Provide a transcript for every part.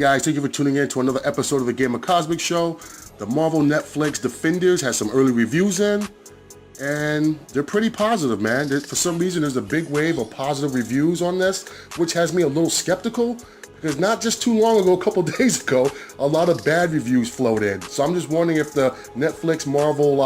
Guys, thank you for tuning in to another episode of the Gamer Cosmic Show. The Marvel Netflix Defenders has some early reviews in, and they're pretty positive, man. For some reason, there's a big wave of positive reviews on this, which has me a little skeptical, because not just too long ago, a couple days ago, a lot of bad reviews flowed in. So I'm just wondering if the Netflix Marvel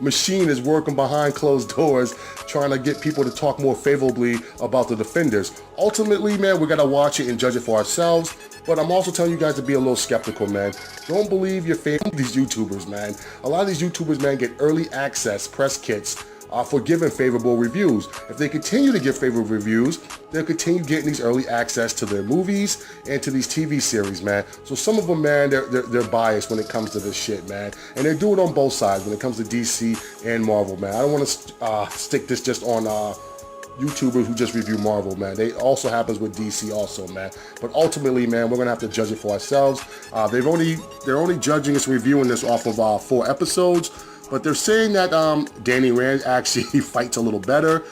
machine is working behind closed doors, trying to get people to talk more favorably about the Defenders. Ultimately, man, we gotta watch it and judge it for ourselves. But I'm also telling you guys to be a little skeptical, man. Don't believe your favorite these YouTubers, man. A lot of these YouTubers, man, get early access press kits for giving favorable reviews. If they continue to give favorable reviews, they'll continue getting these early access to their movies and to these TV series, man. So some of them, man, they're biased when it comes to this shit, man. And they do it on both sides when it comes to DC and Marvel, man. I don't want to stick this just on YouTubers who just review Marvel, man. They also happens with DC also, man. But ultimately, man, we're gonna have to judge it for ourselves. They're only judging us, reviewing this off of 4 episodes. But they're saying that Danny Rand actually fights a little better.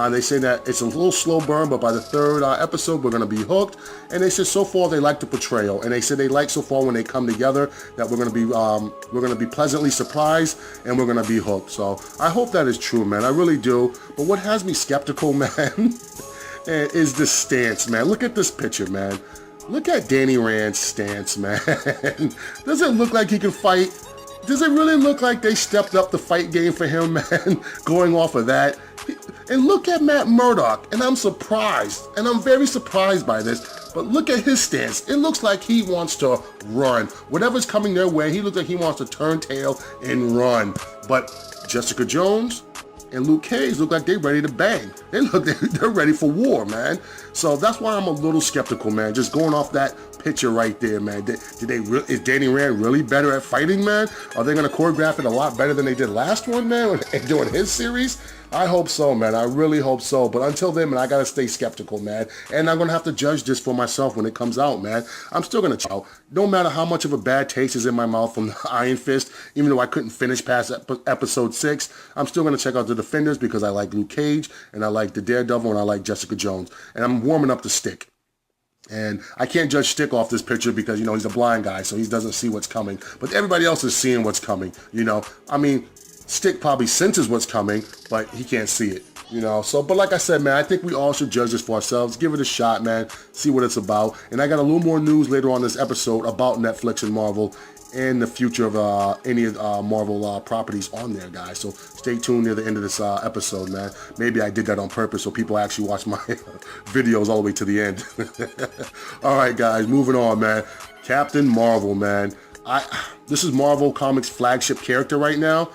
They say that it's a little slow burn, but by the 3rd episode, we're going to be hooked. And they said so far they like the portrayal, and they said they like so far when they come together that we're going to be pleasantly surprised and we're going to be hooked. So I hope that is true, man. I really do. But what has me skeptical, man, is this stance, man. Look at this picture, man. Look at Danny Rand's stance, man. Does it look like he can fight? Does it really look like they stepped up the fight game for him, man, going off of that? And look at Matt Murdock, and I'm surprised, and I'm very surprised by this, but look at his stance. It looks like he wants to run. Whatever's coming their way, he looks like he wants to turn tail and run. But Jessica Jones and Luke Cage look like they're ready to bang. They're ready for war, man. So that's why I'm a little skeptical, man. Just going off that picture right there, man. Is Danny Rand really better at fighting, man? Are they gonna choreograph it a lot better than they did last one, man, and doing his series? I hope so, man. I really hope so. But until then, man, I gotta stay skeptical, man. And I'm gonna have to judge this for myself when it comes out, man. I'm still gonna check out. No matter how much of a bad taste is in my mouth from the Iron Fist, even though I couldn't finish past episode 6, I'm still gonna check out the Defenders because I like Luke Cage, and I like the Daredevil, and I like Jessica Jones. And I'm warming up the Stick. And I can't judge Stick off this picture because, you know, he's a blind guy, so he doesn't see what's coming. But everybody else is seeing what's coming, you know. I mean, Stick probably senses what's coming, but he can't see it, you know. So, but like I said, man, I think we all should judge this for ourselves. Give it a shot, man. See what it's about. And I got a little more news later on this episode about Netflix and Marvel and the future of any Marvel properties on there, guys. So stay tuned near the end of this episode, man. Maybe I did that on purpose so people actually watch my videos all the way to the end. All right, guys, moving on, man. Captain Marvel, man. This is Marvel Comics' flagship character right now.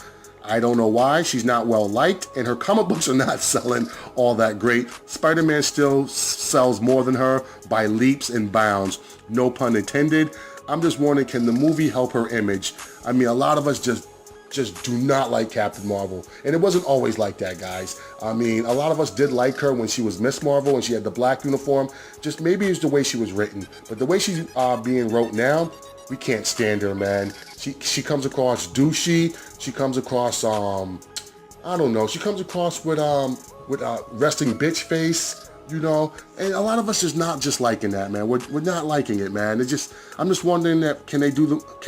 I don't know why. She's not well liked, and her comic books are not selling all that great. Spider-Man still sells more than her by leaps and bounds. No pun intended. I'm just wondering, can the movie help her image? I mean, a lot of us just do not like Captain Marvel. And it wasn't always like that, guys. I mean, a lot of us did like her when she was Miss Marvel and she had the black uniform. Just maybe it's the way she was written. But the way she's being wrote now, we can't stand her, man. She comes across douchey. She comes across, I don't know. She comes across with resting bitch face. You know, and a lot of us is not just liking that, man. We're not liking it, man. I'm just wondering that can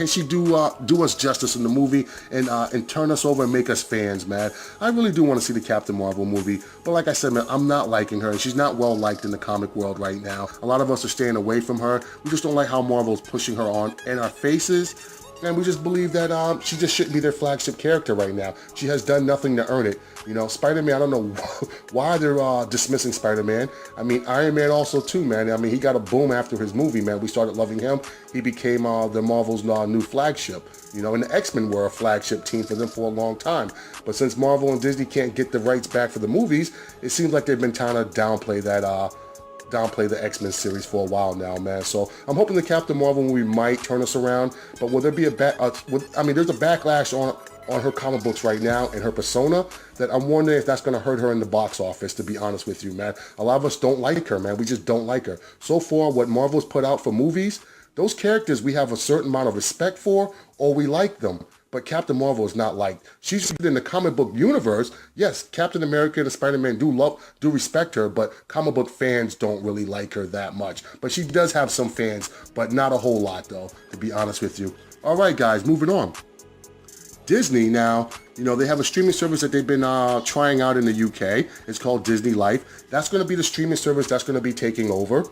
she do us justice in the movie and turn us over and make us fans, man. I really do want to see the Captain Marvel movie, but like I said, man, I'm not liking her, and she's not well liked in the comic world right now. A lot of us are staying away from her. We just don't like how Marvel's pushing her on in our faces. And we just believe that she just shouldn't be their flagship character right now. She has done nothing to earn it. You know, Spider-Man, I don't know why they're dismissing Spider-Man. I mean, Iron Man also too, man. I mean, he got a boom after his movie, man. We started loving him. He became the Marvel's new flagship. You know, and the X-Men were a flagship team for them for a long time. But since Marvel and Disney can't get the rights back for the movies, it seems like they've been trying to downplay the X-Men series for a while now, man. So I'm hoping the Captain Marvel movie might turn us around. But will there be there's a backlash on her comic books right now and her persona that I'm wondering if that's going to hurt her in the box office, to be honest with you, man. A lot of us don't like her, man. We just don't like her. So far, what Marvel's put out for movies, those characters we have a certain amount of respect for, or we like them. but Captain Marvel is not liked. She's in the comic book universe. Yes, Captain America and the Spider-Man do respect her, but comic book fans don't really like her that much. But she does have some fans, but not a whole lot though, to be honest with you. All right, guys, moving on. Disney now, they have a streaming service that they've been trying out in the UK. It's called Disney Life. That's going to be the streaming service that's going to be taking over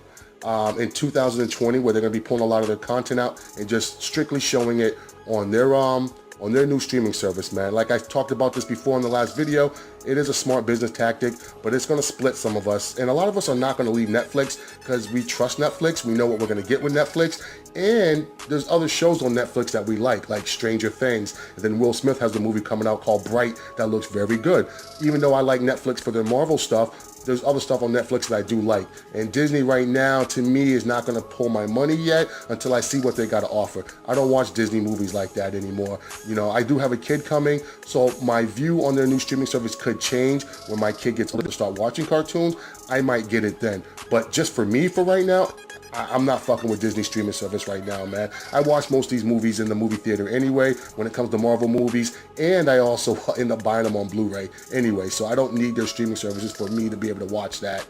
in 2020, where they're going to be pulling a lot of their content out and just strictly showing it on their new streaming service, man. Like I talked about this before in the last video, it is a smart business tactic, but it's going to split some of us. And a lot of us are not going to leave Netflix because we trust Netflix. We know what we're going to get with Netflix. And there's other shows on Netflix that we like Stranger Things. And then Will Smith has a movie coming out called Bright that looks very good. Even though I like Netflix for their Marvel stuff, there's other stuff on Netflix that I do like. And Disney right now, to me, is not going to pull my money yet until I see what they got to offer. I don't watch Disney movies like that anymore. I do have a kid coming, so my view on their new streaming service could change when my kid gets older to start watching cartoons. I might get it then. But just for me, for right now, I'm not fucking with Disney streaming service right now, man. I watch most of these movies in the movie theater anyway when it comes to Marvel movies, and I also end up buying them on Blu-ray anyway, so I don't need their streaming services for me to be able to watch that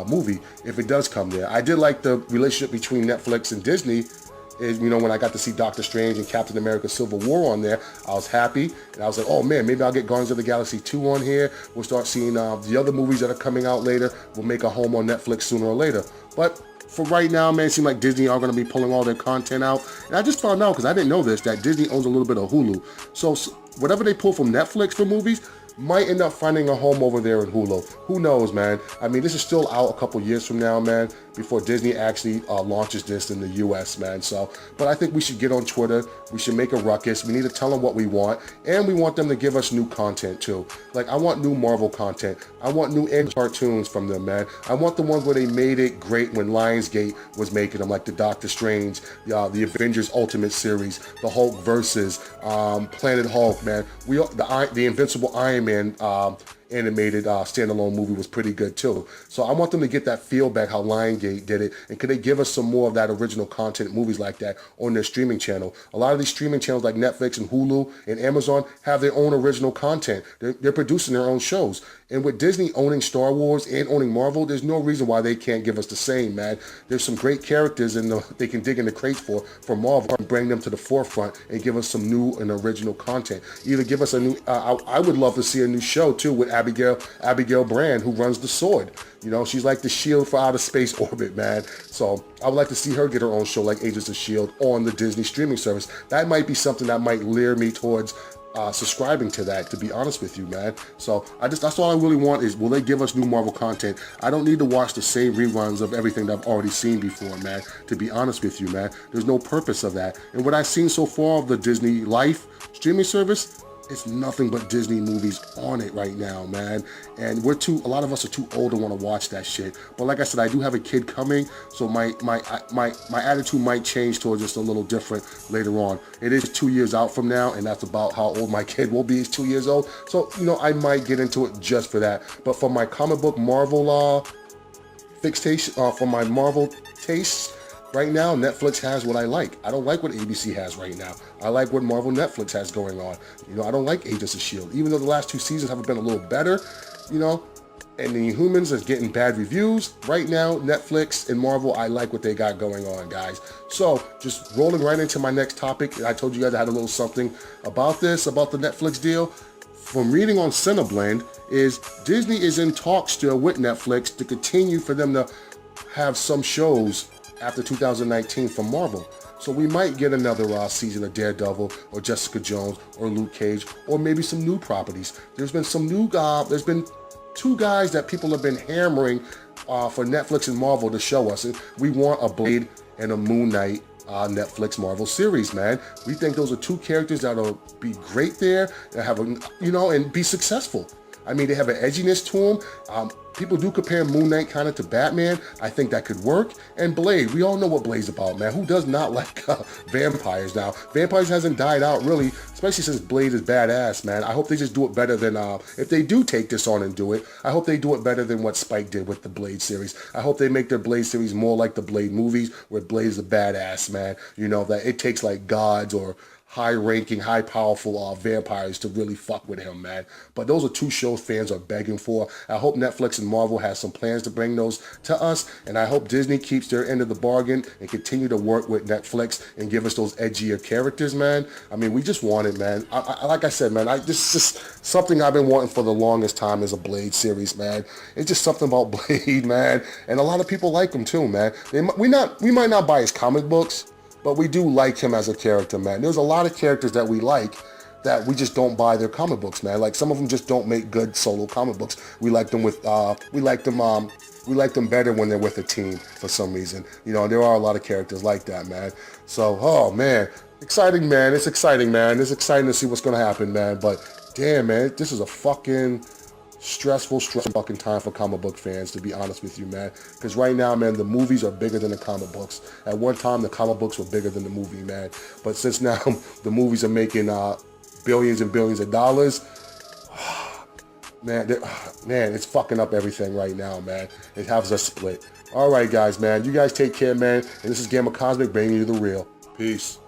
movie if it does come there. I did like the relationship between Netflix and Disney. When I got to see Doctor Strange and Captain America Civil War on there, I was happy. And I was like, oh man, maybe I'll get Guardians of the Galaxy 2 on here. We'll start seeing the other movies that are coming out later. We'll make a home on Netflix sooner or later. But for right now, man, it seems like Disney are going to be pulling all their content out. And I just found out, because I didn't know this, that Disney owns a little bit of Hulu. So whatever they pull from Netflix for movies might end up finding a home over there in Hulu. Who knows, man? I mean, this is still out a couple years from now, man, before Disney actually launches this in the US, man. So, but I think we should get on Twitter. We should make a ruckus. We need to tell them what we want, and we want them to give us new content too. Like, I want new Marvel content. I want new cartoons from them, man. I want the ones where they made it great when Lionsgate was making them, like the Doctor Strange, the Avengers Ultimate series, the Hulk versus Planet Hulk, man. The Invincible Iron Man animated standalone movie was pretty good too. So I want them to get that feel back how Lionsgate did it, and could they give us some more of that original content, movies like that, on their streaming channel. A lot of these streaming channels like Netflix and Hulu and Amazon have their own original content. They're producing their own shows. And with Disney owning Star Wars and owning Marvel, there's no reason why they can't give us the same, man. There's some great characters they can dig in the crates for Marvel and bring them to the forefront and give us some new and original content. Either give us a new, I would love to see a new show too with Abigail Brand, who runs the Sword. She's like the SHIELD for outer space orbit, man. So I would like to see her get her own show like Agents of SHIELD on the Disney streaming service. That might be something that might lure me towards subscribing to that, to be honest with you, man. So that's all I really want is, will they give us new Marvel content? I don't need to watch the same reruns of everything that I've already seen before, man, to be honest with you, man. There's no purpose of that. And what I've seen so far of the Disney Life streaming service, it's nothing but Disney movies on it right now, man. And a lot of us are too old to want to watch that shit. But like I said, I do have a kid coming, so my attitude might change towards just a little different later on. It is 2 years out from now, and that's about how old my kid will be. He's 2 years old. So, I might get into it just for that. But for my comic book Marvel fixation, for my Marvel tastes, right now, Netflix has what I like. I don't like what ABC has right now. I like what Marvel Netflix has going on. I don't like Agents of S.H.I.E.L.D. Even though the last 2 seasons have been a little better, and the Inhumans is getting bad reviews. Right now, Netflix and Marvel, I like what they got going on, guys. So, just rolling right into my next topic. I told you guys I had a little something about the Netflix deal. From reading on Cineblend, is Disney is in talks still with Netflix to continue for them to have some shows after 2019 from Marvel. So we might get another season of Daredevil or Jessica Jones or Luke Cage, or maybe some new properties. There's been 2 guys that people have been hammering for Netflix and Marvel to show us. We want a Blade and a Moon Knight Netflix Marvel series, man. We think those are 2 characters that'll be great there and have and be successful. I mean, they have an edginess to them. People do compare Moon Knight kind of to Batman. I think that could work. And Blade, we all know what Blade's about, man. Who does not like vampires now? Vampires hasn't died out, really, especially since Blade is badass, man. I hope they just do it better than, if they do take this on and do it, I hope they do it better than what Spike did with the Blade series. I hope they make their Blade series more like the Blade movies, where Blade is a badass, man. That it takes like gods or high-ranking, high-powerful vampires to really fuck with him, man. But those are two shows fans are begging for. I hope Netflix and Marvel has some plans to bring those to us, and I hope Disney keeps their end of the bargain and continue to work with Netflix and give us those edgier characters, man. I mean, we just want it, man. Like I said, man, this is just something I've been wanting for the longest time is a Blade series, man. It's just something about Blade, man, and a lot of people like him too, man. We might not buy his comic books, but we do like him as a character, man. There's a lot of characters that we like that we just don't buy their comic books, man. Like some of them just don't make good solo comic books. We like them better when they're with a team for some reason. You know, there are a lot of characters like that, man. So, oh man, exciting, man. It's exciting, man. It's exciting to see what's gonna happen, man. But damn, man, this is a fucking stressful fucking time for comic book fans, to be honest with you, man. Because right now, man, the movies are bigger than the comic books. At one time, the comic books were bigger than the movie, man. But since now the movies are making billions and billions of dollars, man, it's fucking up everything right now, man. It has us split. All right, guys, man. You guys take care, man. And this is Gamma Cosmic bringing you the real. Peace.